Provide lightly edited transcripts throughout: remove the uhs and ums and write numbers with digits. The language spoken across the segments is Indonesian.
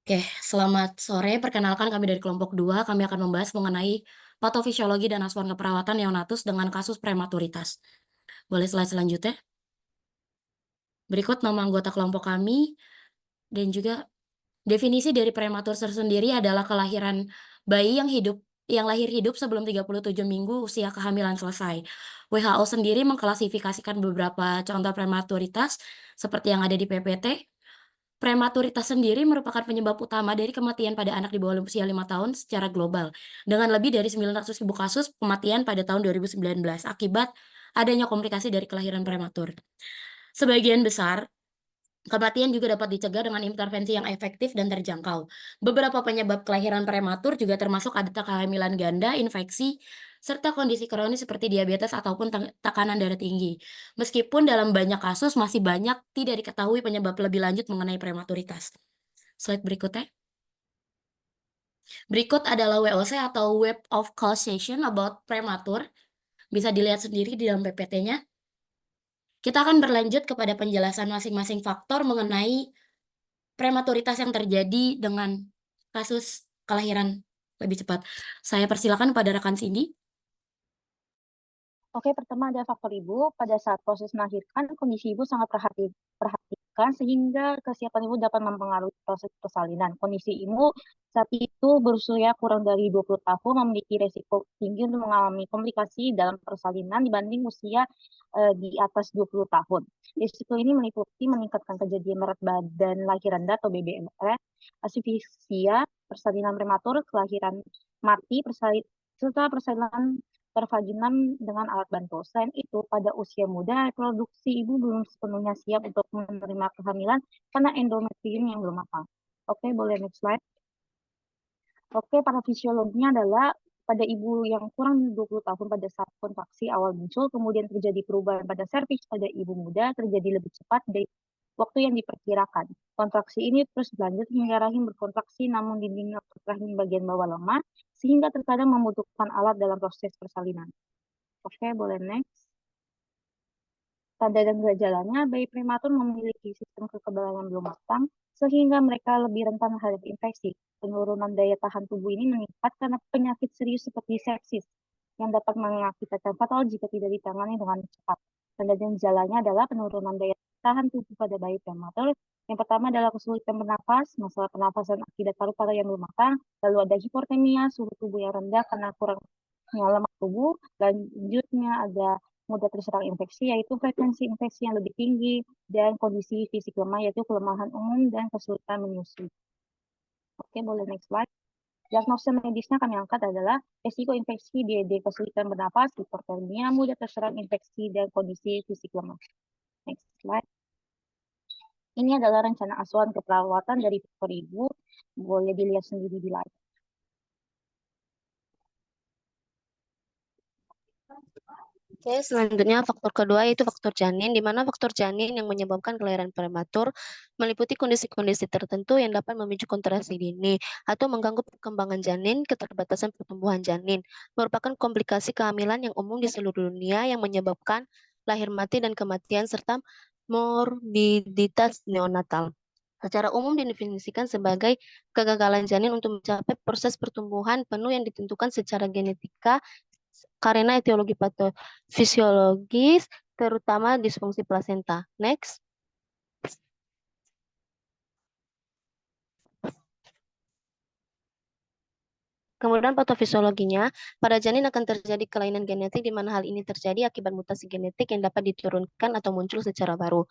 Oke, selamat sore. Perkenalkan kami dari kelompok 2. Kami akan membahas mengenai patofisiologi dan asuhan keperawatan neonatus dengan kasus prematuritas. Boleh slide selanjutnya? Berikut nama anggota kelompok kami dan juga definisi dari prematur tersendiri adalah kelahiran bayi yang lahir hidup sebelum 37 minggu usia kehamilan selesai. WHO sendiri mengklasifikasikan beberapa contoh prematuritas seperti yang ada di PPT. Prematuritas sendiri merupakan penyebab utama dari kematian pada anak di bawah usia 5 tahun secara global, dengan lebih dari 900.000 kasus kematian pada tahun 2019 akibat adanya komplikasi dari kelahiran prematur. Sebagian besar kematian juga dapat dicegah dengan intervensi yang efektif dan terjangkau. Beberapa penyebab kelahiran prematur juga termasuk ada kehamilan ganda, infeksi, serta kondisi kronis seperti diabetes ataupun tekanan darah tinggi. Meskipun dalam banyak kasus masih banyak tidak diketahui penyebab lebih lanjut mengenai prematuritas. Slide berikutnya. Berikut adalah WOC atau Web of Causation about Premature. Bisa dilihat sendiri di dalam PPT-nya. Kita akan berlanjut kepada penjelasan masing-masing faktor mengenai prematuritas yang terjadi dengan kasus kelahiran lebih cepat. Saya persilakan pada rekan Cindy. Oke, pertama ada faktor ibu. Pada saat proses melahirkan, kondisi ibu sangat perhatikan sehingga kesiapan ibu dapat mempengaruhi proses persalinan. Kondisi ibu saat itu berusia kurang dari 20 tahun memiliki resiko tinggi untuk mengalami komplikasi dalam persalinan dibanding usia di atas 20 tahun. Risiko ini meliputi meningkatkan kejadian berat badan lahir rendah atau BBLR, asfiksia, persalinan prematur, kelahiran mati, serta persalinan pervaginan dengan alat bantu. Selain itu, pada usia muda, reproduksi ibu belum sepenuhnya siap untuk menerima kehamilan karena endometrium yang belum matang. Oke, boleh next slide. Oke, para fisiologinya adalah pada ibu yang kurang dari 20 tahun pada saat kontraksi awal muncul, kemudian terjadi perubahan pada serviks pada ibu muda, terjadi lebih cepat dari waktu yang diperkirakan. Kontraksi ini terus berlanjut hingga rahim berkontraksi namun dinding otot rahim bagian bawah lemah, sehingga terkadang membutuhkan alat dalam proses persalinan. Oke, boleh next. Tanda dan gejalanya, bayi prematur memiliki sistem kekebalan yang belum matang, sehingga mereka lebih rentan terhadap infeksi. Penurunan daya tahan tubuh ini meningkat karena penyakit serius seperti sepsis, yang dapat mengakibatkan fatal jika tidak ditangani dengan cepat. Tanda dan gejalanya adalah penurunan daya tahan tubuh pada bayi prematur. Yang pertama adalah kesulitan bernafas, masalah pernafasan akibat paru-paru yang belum matang, lalu ada hipotermia, suhu tubuh yang rendah karena kurangnya lemak tubuh, lanjutnya ada mudah terserang infeksi, yaitu frekuensi infeksi yang lebih tinggi, dan kondisi fisik lemah, yaitu kelemahan umum dan kesulitan menyusui. Oke, boleh next slide. Diagnosa medisnya kami angkat adalah resiko infeksi, DD, kesulitan bernafas, hipotermia, mudah terserang infeksi, dan kondisi fisik lemah. Next slide. Ini adalah rencana asuhan keperawatan dari faktor ibu. Boleh dilihat sendiri di layar. Oke, selanjutnya faktor kedua yaitu faktor janin, di mana faktor janin yang menyebabkan kelahiran prematur meliputi kondisi-kondisi tertentu yang dapat memicu kontraksi dini atau mengganggu perkembangan janin, keterbatasan pertumbuhan janin, merupakan komplikasi kehamilan yang umum di seluruh dunia yang menyebabkan lahir mati dan kematian serta morbiditas neonatal. Secara umum didefinisikan sebagai kegagalan janin untuk mencapai proses pertumbuhan penuh yang ditentukan secara genetika karena etiologi patofisiologis, terutama disfungsi plasenta. Next. Kemudian patofisiologinya, pada janin akan terjadi kelainan genetik di mana hal ini terjadi akibat mutasi genetik yang dapat diturunkan atau muncul secara baru,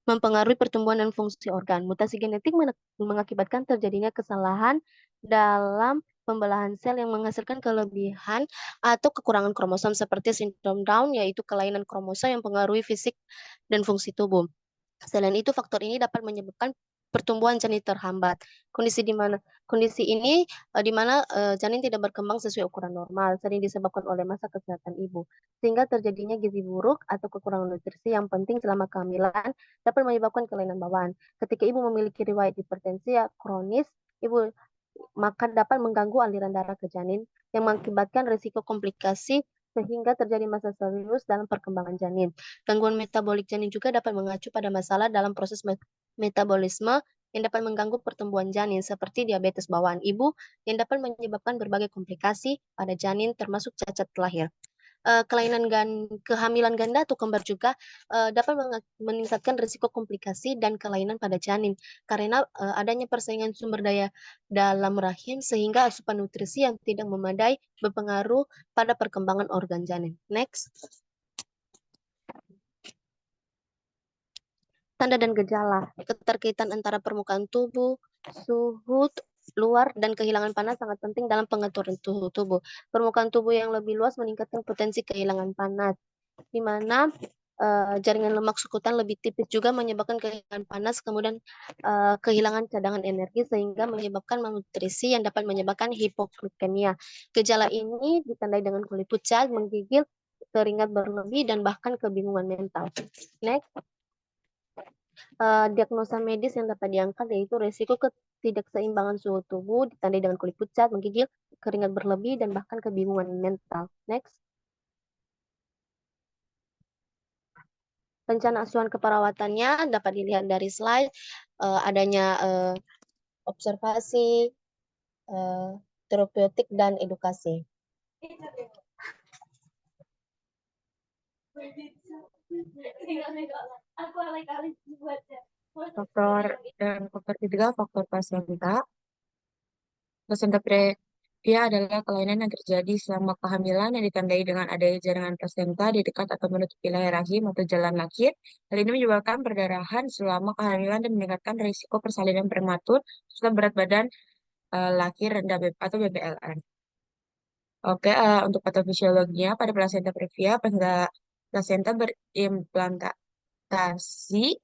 mempengaruhi pertumbuhan dan fungsi organ. Mutasi genetik mengakibatkan terjadinya kesalahan dalam pembelahan sel yang menghasilkan kelebihan atau kekurangan kromosom seperti sindrom Down, yaitu kelainan kromosom yang mempengaruhi fisik dan fungsi tubuh. Selain itu, faktor ini dapat menyebabkan pertumbuhan janin terhambat. Kondisi ini di mana janin tidak berkembang sesuai ukuran normal, sering disebabkan oleh masa kesehatan ibu, sehingga terjadinya gizi buruk atau kekurangan nutrisi yang penting selama kehamilan dapat menyebabkan kelainan bawaan. Ketika ibu memiliki riwayat hipertensi kronis, ibu maka dapat mengganggu aliran darah ke janin yang mengakibatkan risiko komplikasi sehingga terjadi masalah serius dalam perkembangan janin. Gangguan metabolik janin juga dapat mengacu pada masalah dalam proses metabolisme yang dapat mengganggu pertumbuhan janin seperti diabetes bawaan ibu yang dapat menyebabkan berbagai komplikasi pada janin termasuk cacat lahir. Kehamilan ganda atau kembar juga dapat meningkatkan risiko komplikasi dan kelainan pada janin karena adanya persaingan sumber daya dalam rahim sehingga asupan nutrisi yang tidak memadai berpengaruh pada perkembangan organ janin. Next. Tanda dan gejala. Keterkaitan antara permukaan tubuh, suhu luar, dan kehilangan panas sangat penting dalam pengaturan suhu tubuh. Permukaan tubuh yang lebih luas meningkatkan potensi kehilangan panas, di mana jaringan lemak sukutan lebih tipis juga menyebabkan kehilangan panas, kemudian kehilangan cadangan energi sehingga menyebabkan malnutrisi yang dapat menyebabkan hipoglikemia. Gejala ini ditandai dengan kulit pucat, menggigil, keringat berlebih, dan bahkan kebingungan mental. Next. Diagnosa medis yang dapat diangkat yaitu resiko ketidakseimbangan suhu tubuh ditandai dengan kulit pucat, menggigil, keringat berlebih, dan bahkan kebingungan mental. Next. Rencana asuhan keperawatannya dapat dilihat dari slide, adanya observasi, terapeutik, dan edukasi. Faktor ketiga, faktor plasenta. Plasenta pria adalah kelainan yang terjadi selama kehamilan yang ditandai dengan adanya jaringan plasenta di dekat atau menutupi leher rahim atau jalan lahir. Hal ini menyebabkan perdarahan selama kehamilan dan meningkatkan risiko persalinan prematur serta berat badan lahir rendah atau BBLR. Oke, untuk patofisiologinya pada plasenta previa, plasenta berimplantasi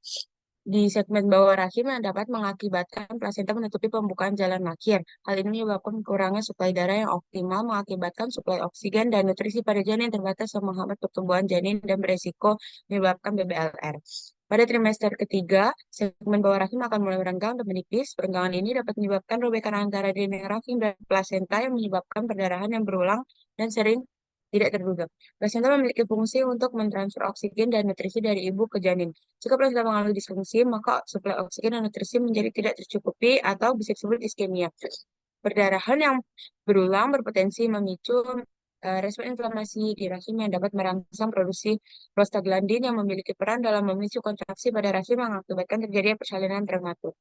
di segmen bawah rahim yang dapat mengakibatkan plasenta menutupi pembukaan jalan lahir. Hal ini menyebabkan kurangnya suplai darah yang optimal, mengakibatkan suplai oksigen dan nutrisi pada janin yang terbatas yang menghambat pertumbuhan janin dan beresiko menyebabkan BBLR. Pada trimester ketiga, segmen bawah rahim akan mulai merenggang dan menipis. Perenggangan ini dapat menyebabkan robekan antara dinding rahim dan plasenta yang menyebabkan perdarahan yang berulang dan sering tidak terduga. Plasenta memiliki fungsi untuk mentransfer oksigen dan nutrisi dari ibu ke janin. Jika plasenta mengalami disfungsi, maka suplai oksigen dan nutrisi menjadi tidak tercukupi atau bisa disebut iskemia. Perdarahan yang berulang berpotensi memicu respon inflamasi di rahim yang dapat merangsang produksi prostaglandin yang memiliki peran dalam memicu kontraksi pada rahim yang mengakibatkan terjadinya persalinan prematur.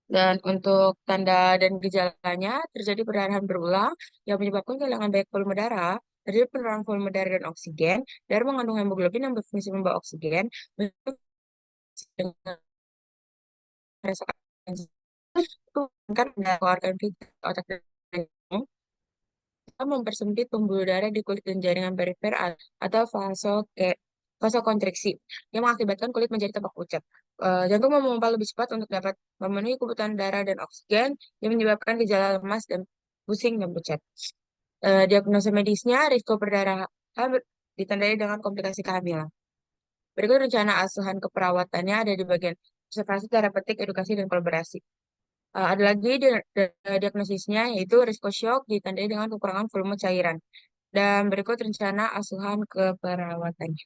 Dan untuk tanda dan gejalanya, terjadi perdarahan berulang yang menyebabkan kehilangan banyak volume darah, terjadi penurunan volume darah dan oksigen, darah mengandung hemoglobin yang berfungsi membawa oksigen, dengan merasakan itu kan organ vital otak dan jantung, mempersempit pembuluh darah di kulit dan jaringan perifer atau vasokonstriksi yang mengakibatkan kulit menjadi tampak pucat. Jantung memompa lebih cepat untuk dapat memenuhi kebutuhan darah dan oksigen yang menyebabkan gejala lemas dan pusing dan pucat. Diagnosa medisnya, risiko perdarahan ditandai dengan komplikasi kehamilan. Berikut rencana asuhan keperawatannya ada di bagian observasi, terapeutik, edukasi, dan kolaborasi. Ada lagi diagnosisnya yaitu risiko shock ditandai dengan kekurangan volume cairan. Dan berikut rencana asuhan keperawatannya.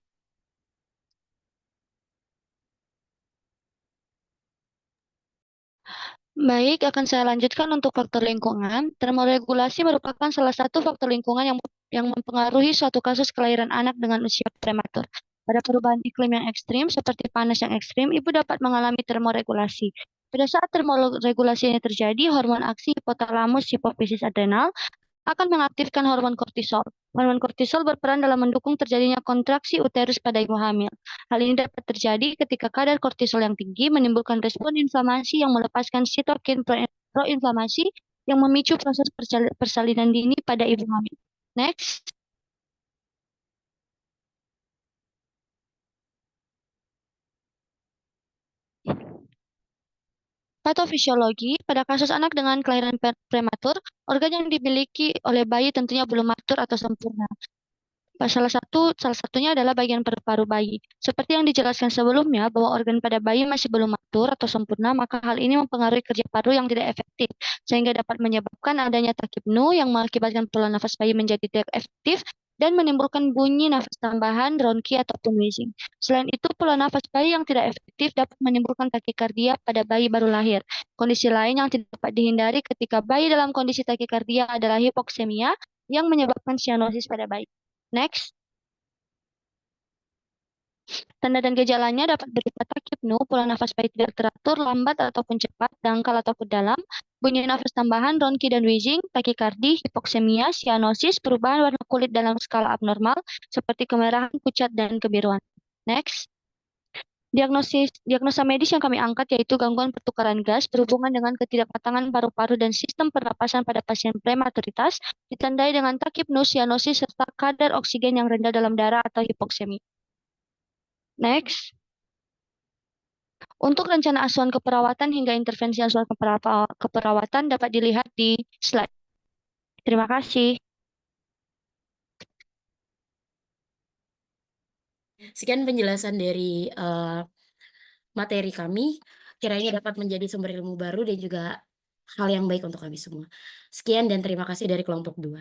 Baik, akan saya lanjutkan untuk faktor lingkungan. Termoregulasi merupakan salah satu faktor lingkungan yang mempengaruhi suatu kasus kelahiran anak dengan usia prematur. Pada perubahan iklim yang ekstrim, seperti panas yang ekstrim, ibu dapat mengalami termoregulasi. Pada saat termoregulasi ini terjadi, hormon aksi hipotalamus hipofisis adrenal akan mengaktifkan hormon kortisol. Hormon kortisol berperan dalam mendukung terjadinya kontraksi uterus pada ibu hamil. Hal ini dapat terjadi ketika kadar kortisol yang tinggi menimbulkan respon inflamasi yang melepaskan sitokin proinflamasi yang memicu proses persalinan dini pada ibu hamil. Next. Patofisiologi, pada kasus anak dengan kelahiran prematur, organ yang dimiliki oleh bayi tentunya belum matur atau sempurna. Salah satunya adalah bagian paru bayi. Seperti yang dijelaskan sebelumnya, bahwa organ pada bayi masih belum matur atau sempurna, maka hal ini mempengaruhi kerja paru yang tidak efektif, sehingga dapat menyebabkan adanya takipnu yang mengakibatkan pola nafas bayi menjadi tidak efektif dan menimbulkan bunyi nafas tambahan, ronki, ataupun wheezing. Selain itu, pola nafas bayi yang tidak efektif dapat menimbulkan takikardia pada bayi baru lahir. Kondisi lain yang tidak dapat dihindari ketika bayi dalam kondisi takikardia adalah hipoksemia yang menyebabkan sianosis pada bayi. Next. Tanda dan gejalanya dapat berupa takipnu, pola nafas bayi tidak teratur, lambat ataupun cepat, dangkal ataupun dalam, bunyi nafas tambahan, ronki dan wheezing, takikardi, hipoksemia, sianosis, perubahan warna kulit dalam skala abnormal, seperti kemerahan, pucat, dan kebiruan. Next. Diagnosa medis yang kami angkat yaitu gangguan pertukaran gas berhubungan dengan ketidakmatangan paru-paru dan sistem pernapasan pada pasien prematuritas, ditandai dengan takipnu, sianosis, serta kadar oksigen yang rendah dalam darah atau hipoksemia. Next. Untuk rencana asuhan keperawatan hingga intervensi asuhan keperawatan dapat dilihat di slide. Terima kasih. Sekian penjelasan dari materi kami. Kiranya dapat menjadi sumber ilmu baru dan juga hal yang baik untuk kami semua. Sekian dan terima kasih dari kelompok 2.